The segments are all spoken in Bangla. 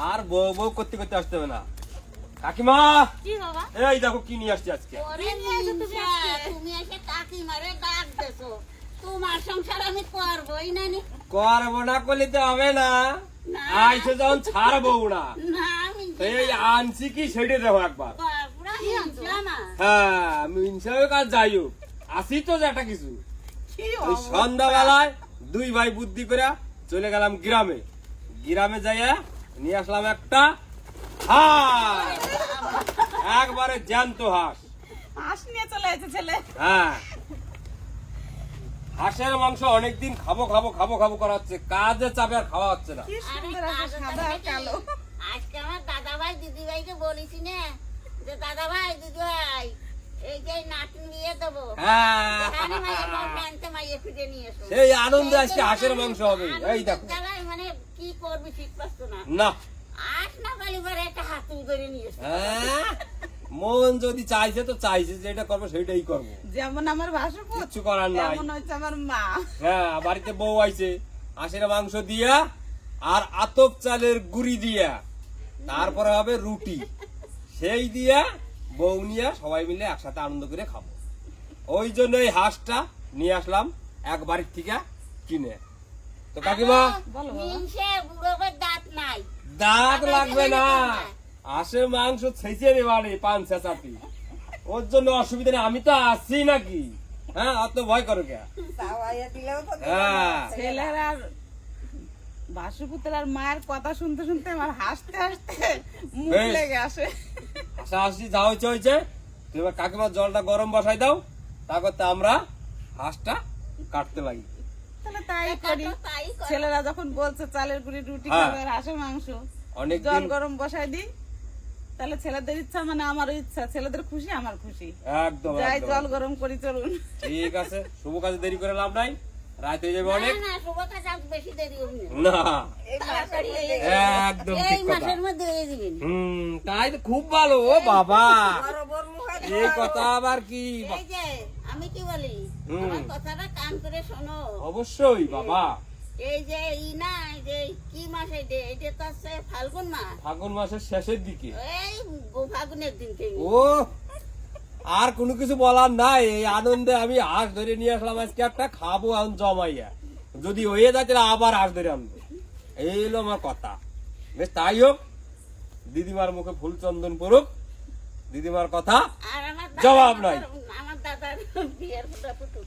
আর বউ বউ করতে করতে আসতে হবে না। কাকিমা কি বাবা? এই দেখো কি নিয়ে আসছি আজকে। তুমি এসে কাকিমারে ডাক দেছো, তোমার সংসার আমি করবোই না। করবো না করলে তো হবে না, আইসে যখন ছাড়বো না এই আনছি কি সেটা দেখো একবার। হ্যাঁ মিনসাও কাজ যাই হোক আসি তো যেটা কিছু। ওই সন্ধ্যাবেলায় দুই ভাই বুদ্ধি করে চলে গেলাম গ্রামে। গ্রামে যাইয়া নিয়ে আসলাম একটা হাঁস, একবারে জ্যান্ত হাঁস। হাঁস নিয়ে চলে এসেছে ছেলে। হ্যাঁ হাঁসের মাংস অনেকদিন খাবো খাবো খাবো খাবো করা হচ্ছে, কাজে চাপে আর খাওয়া হচ্ছে না। কি সুন্দর আছে, সাদা আর কালো। আজকে আমার দাদা ভাই দিদি ভাইকে বলেছি না যে দাদা ভাই দিদি ভাই এই যে নাটুন নিয়ে দেবো, খুঁজে নিয়ে এসো। সেই আনন্দে আজকে হাঁসের মাংস হবে। এই দেখো মানে কি করবি ঠিক পাচ্ছ না। না আস না পালি পরে একটা হাতু ধরে নিয়ে এসো। মন যদি চাইছে তো চাইছে, যেটা করবো সেটাই করবো। যেমন আমার ভাসুরপুত কিছু করার নাই। তেমন হচ্ছে আমার মা। হ্যাঁ বাড়িতে বউ আইছে, হাঁসের মাংস দিয়া আর আতপ চালের গুড়ি দিয়া, তারপরে হবে রুটি, সেই দিয়া বউ নিয়ে সবাই মিলে একসাথে আনন্দ করে খাবো। ওই জন্য এই হাঁসটা নিয়ে আসলাম এক বাড়ির থেকে কিনে। তো কাকিমা দাঁত নাই, দাঁত লাগবে না, হাঁসের মাংস ছেঁচে নেবারে পান ছেঁচাতি, ওর জন্য অসুবিধা নেই। আমি তো আসছি নাকি, হ্যাঁ অত ভয় করো কে। ছেলের আর ভাসুরপুতের আর মায়ের কথা শুনতে শুনতে আমার হাসতে হাসতে মুখ লেগে আসে। হাসা হাসি যা হয়েছে হয়েছে, তুমি এবার কাকিমার জলটা গরম বসাই দাও, তা করতে আমরা হাঁসটা কাটতে লাগি। তাহলে তাই করি। ছেলেরা যখন বলছে চালের গুঁড়ি রুটি খাবে আর হাঁসের মাংস, জল গরম বসাই দিই। তাহলে ছেলেদের ইচ্ছা মানে আমারও ইচ্ছা, ছেলেদের খুশি আমার খুশি। একদম যাই জল গরম করি চলুন। ঠিক আছে, শুভ কাজে দেরি করে লাভ নাই, রাত হয়ে যাবে অনেক। না শুভ কাজ আজ বেশি দেরি হবে না, একদম ঠিক কথা। এই মাসের মধ্যে হয়ে দিবেন। তাই তো খুব ভালো। ও বাবা এই কথা আবার কি। এই যে আমি কি বলি, আমার কথাটা কান করে শোনো। অবশ্যই বাবা। এই যে না যে কি মাস, এটা তো আছে ফাল্গুন মাস। ফাল্গুন মাসের শেষের দিকে, এই ফাল্গুনের দিন থেকে। ও আর কোনো কিছু বলার নাই, এই আনন্দে আমি হাঁস ধরে নিয়ে আসলাম আজকে একটা, খাবো এখন জমাইয়া। যদি হয়ে যায় তাহলে আবার হাঁস ধরে আনবো, এই হলো আমার কথা। বেশ তাই হোক, দিদিমার মুখে ফুল চন্দন পড়ুক, দিদিমার কথা জবাব নাই। আমার দাদার বিয়ের ফটো ফুটুক।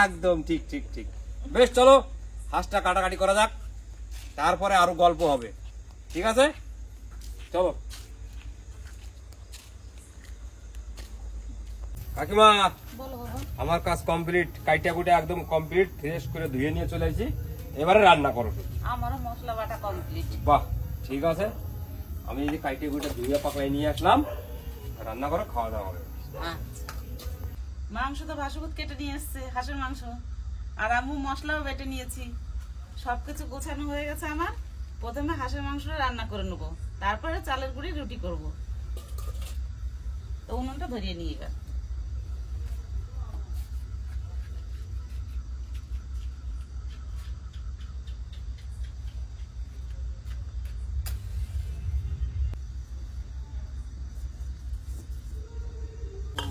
একদম ঠিক ঠিক ঠিক। বেশ চলো হাঁসটা কাটাকাটি করা যাক, তারপরে আরো গল্প হবে। ঠিক আছে চলো। কাকিমা আমার কাজ কমপ্লিট, কাইটা কুটা একদম কমপ্লিট, ফ্রেশ করে ধুয়ে নিয়ে চলে আসি। এবারে রান্না করো। আমারও মশলা বাটা কমপ্লিট। বাহ ঠিক আছে, আমি এই যে কাইটা কুটা ধুয়ে পাকলাই নিয়ে আসলাম, রান্না করে খাওয়া দাওয়া হবে। মাংস তো ভাসুরপুত কেটে নিয়ে এসছে, হাঁসের মাংস, আর আম্মু মশলাও বেটে নিয়েছি। সবকিছু গোছানো হয়ে গেছে আমার। প্রথমে হাঁসের মাংসটা রান্না করে নেবো, তারপরে চালের গুঁড়ি রুটি করব। তো উনুনটা ধরিয়ে নিয়ে এবার।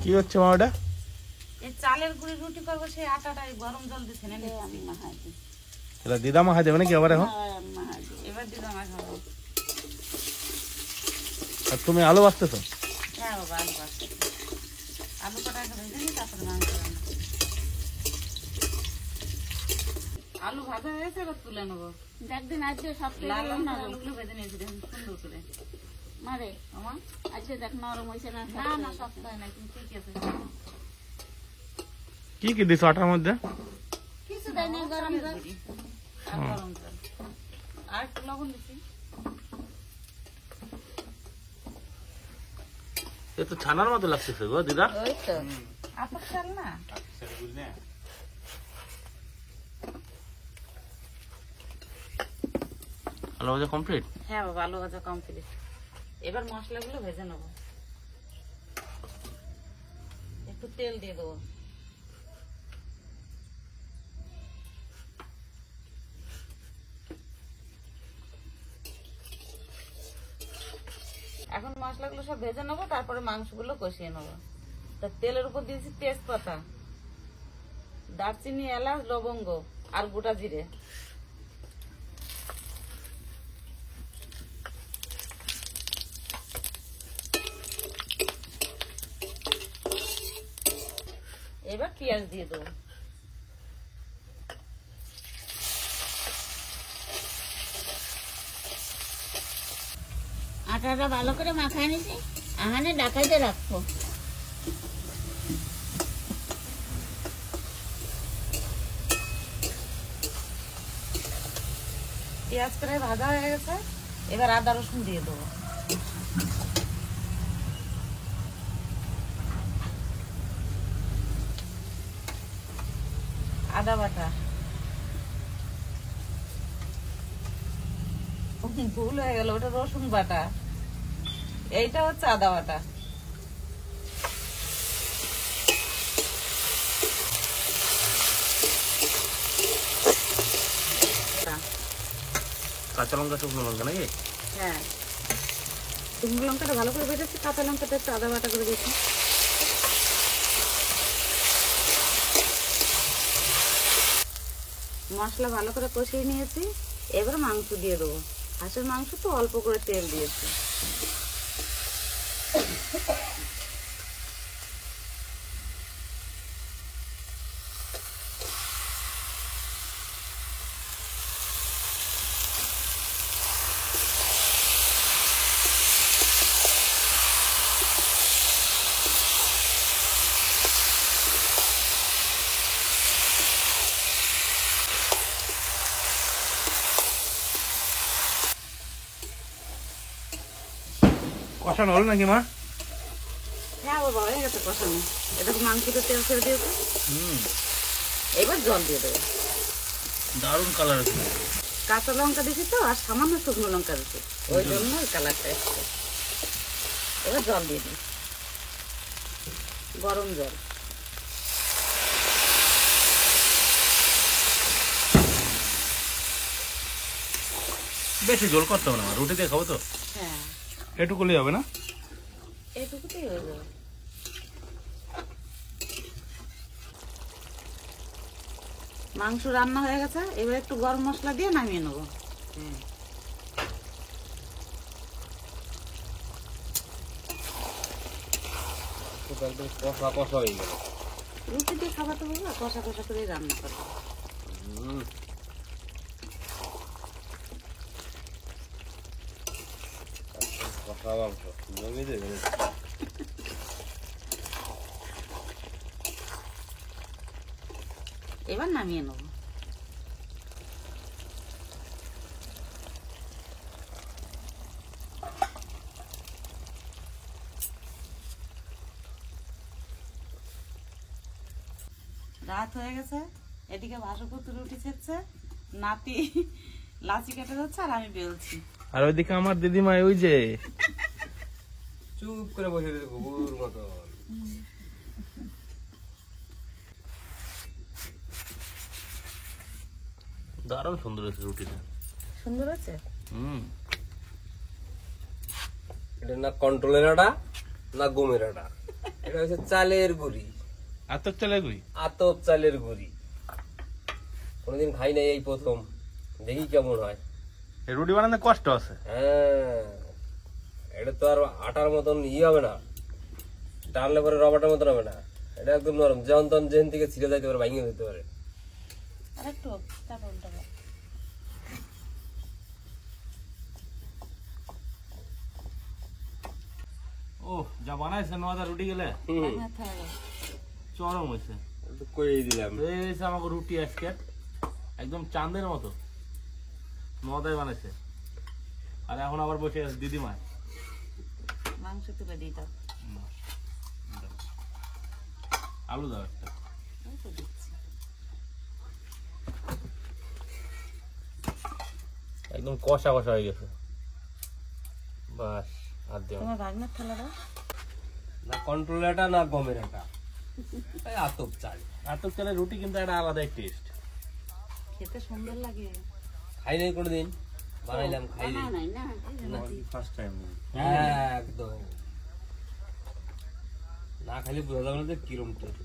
কি হচ্ছে মা ওটা? এই চালের গুঁড়ি রুটি করবো, সেই আটাটাই গরম জল দিচ্ছে না, আমি মাখাই দিই। তাহলে দিদা মাখা যাবে নাকি আবার এখন? এবার দিদা মাখাবো। আর তুমি আলু বাছতেছো? হ্যাঁ বাবা আলু বাছতে, আলু কটা ভেজে নিই, তারপরে মাংস রান্না করি। আলু ভাজা হয়েছে, এবার তুলে নেবো। একদিন আজকে সব লাল আলুগুলো ভেজে নিয়েছি দেখুন সুন্দর করে। মারে আমার আজকে দেখ নরম হয়েছে না। না না শক্ত হয় না, কিন্তু ঠিক আছে। কি কি দিছো আটার মধ্যে? কিছু দেয় না, গরম জল আর গরম জল আর একটু লবণ দিচ্ছি। এ তো ছানার মতো লাগতেছে গো দিদা। ওই তো আতপ চাল না। আলু ভাজা কমপ্লিট? হ্যাঁ বাবা আলু ভাজা কমপ্লিট। এবার মশলাগুলো ভেজে নেবো। একটু তেল দিয়ে দেবো। এখন মশলাগুলো সব ভেজে নেবো, তারপরে মাংসগুলো কষিয়ে নেবো। তা তেলের উপর দিয়েছি তেজপাতা, দারচিনি, এলাচ, লবঙ্গ আর গোটা জিরে। এবার পেঁয়াজ দিয়ে দেবো। আটাটা ভালো করে মাখায় নিছি, আহানে ডাকাইতে রাখবো। পেঁয়াজ প্রায় ভাজা হয়ে গেছে, এবার আদা রসুন দিয়ে দেবো। আদা বাটা, ভুল হয়ে গেল, ওটা রসুন বাটা, এইটা হচ্ছে আদা বাটা। কাঁচা লঙ্কা, শুকনো লঙ্কা নাকি? হ্যাঁ, শুকনো লঙ্কাটা ভালো করে বেটেছি, কাঁচা লঙ্কাটা একটু আদা বাটা করে দিয়েছি। মশলা ভালো করে কষিয়ে নিয়েছি, এবার মাংস দিয়ে দেবো। হাঁসের মাংস তো অল্প করে তেল দিয়েছি। কষানো হলো নাকি মা? হ্যাঁ বাবা, হয়ে গেছে কষানো। এটা মাংসটা তেল ছেড়ে দিয়েছে, এবার জল দিয়ে দেবো। দারুণ কালার আছে। কাঁচা লঙ্কা দিয়েছি তো, আর সামান্য শুকনো লঙ্কা দিয়েছি, ওই জন্য ওই কালারটা এসছে। এবার জল দিয়ে দিই, গরম জল। বেশি ঝোল করতে হবে না, রুটি দিয়ে খাবো তো। হ্যাঁ, এটুকুলেই হবে না? এইটুকুতেই হয়ে যাবে। মাংস রান্না হয়ে গেছে, এবার একটু গরম মশলা দিয়ে নামিয়ে নেবো। একদম কষা কষা হয়ে গেল। রুটি দিয়ে খাবার তো বলবো, কষা কষা করে রান্না করবো। কষা মাংস জমি দেবে। এবার নামিয়ে নেবো। রাত হয়ে গেছে, এদিকে ভাসুপুত্র রুটি ছেড়ছে, নাতি লাচি কেটে যাচ্ছে, আর আমি বেলছি। আর ওইদিকে আমার দিদিমা ওই যে চুপ করে বসে রয়েছে ঘুঘুর মতো। দারুণ সুন্দর হয়েছে রুটিটা। সুন্দর আছে। এটা না কন্ট্রোলের আটা না গমের আটা, এটা হচ্ছে চালের গুড়ি। আতপ চালের গুড়ি? আতপ চালের গুড়ি। কোনোদিন খাই নাই, এই প্রথম, দেখি কেমন হয়। এই রুটি বানাতে কষ্ট আছে। হ্যাঁ, এটা তো আর আটার মতন হবে না, টানলে পরে রবারের মতন হবে না। এটা একদম নরম, যেমন তখন যেন থেকে ছিঁড়ে যাইতে পারে, ভাঙিয়ে যেতে পারে। আরেকটু তারপর উল্টাবো। ও যা বানাইছে 9টা রুটি গেলে চরম হয়েছে। করে দিলাম, এই হয়েছে আমাকে রুটি আজকে একদম চাঁদের মতো 9টায় বানাইছে। আর এখন আবার বসে আছে দিদিমা। মাংস তুলে দিই দাও। আলু দাও একটা। একদম কষা কষা হয়ে গেছে। বাস, আর দেও তোমার ভাগনার থালাটা না কন্ট্রোল আটা না গমের আটা, আতপ চাল। আতপ চালের রুটি কিন্তু একটা আলাদাই টেস্ট। খেতে সুন্দর লাগে। খাই নাই কোনোদিন, বানাইলাম খাই না নাই না ফার্স্ট টাইম একদম না খালি বোঝা যাবে না যে কিরম টেস্ট।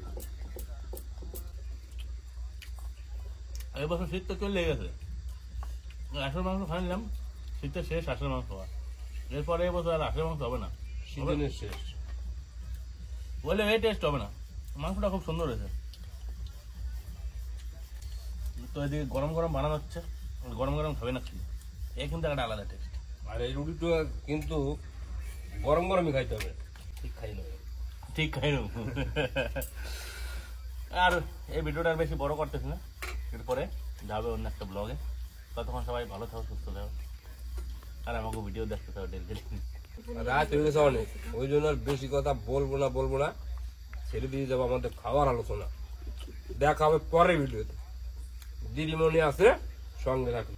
এই বছর শীত তো চলে গেছে, হাঁসের মাংস খাইলাম, শীতের শেষ হাঁসের মাংস খাওয়া, এরপরে এবছর আর হাঁসের মাংস হবে না, সিজনের শেষ। বলে এই টেস্ট হবে না। মাংসটা খুব সুন্দর হয়েছে। তো এদিকে গরম গরম বানানো হচ্ছে, গরম গরম খাবে না কি, এই কিন্তু একটা আলাদা টেস্ট। আর এই রুটিটা কিন্তু গরম গরমই খাইতে হবে, ঠিক খাই নেবে। ঠিক খাই নেব। আর এই ভিডিওটা আর বেশি বড় করতেছি না, এরপরে যাবে অন্য একটা ব্লগে। ততক্ষণ সবাই ভালো থাকো, সুস্থ থাকো, আর আমাকে ভিডিও দেখতে থাকো ডেলি। রাত হয়ে গেছে অনেক, ওই জন্য আর বেশি কথা বলবো না, ছেড়ে দিয়ে যাবো আমাদের খাওয়ার আলোচনা। দেখা হবে পরের ভিডিওতে, দিদিমণি আছে সঙ্গে থাকবে।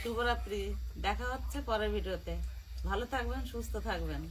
শুভরাত্রি, দেখা হচ্ছে পরের ভিডিওতে। ভালো থাকবেন, সুস্থ থাকবেন।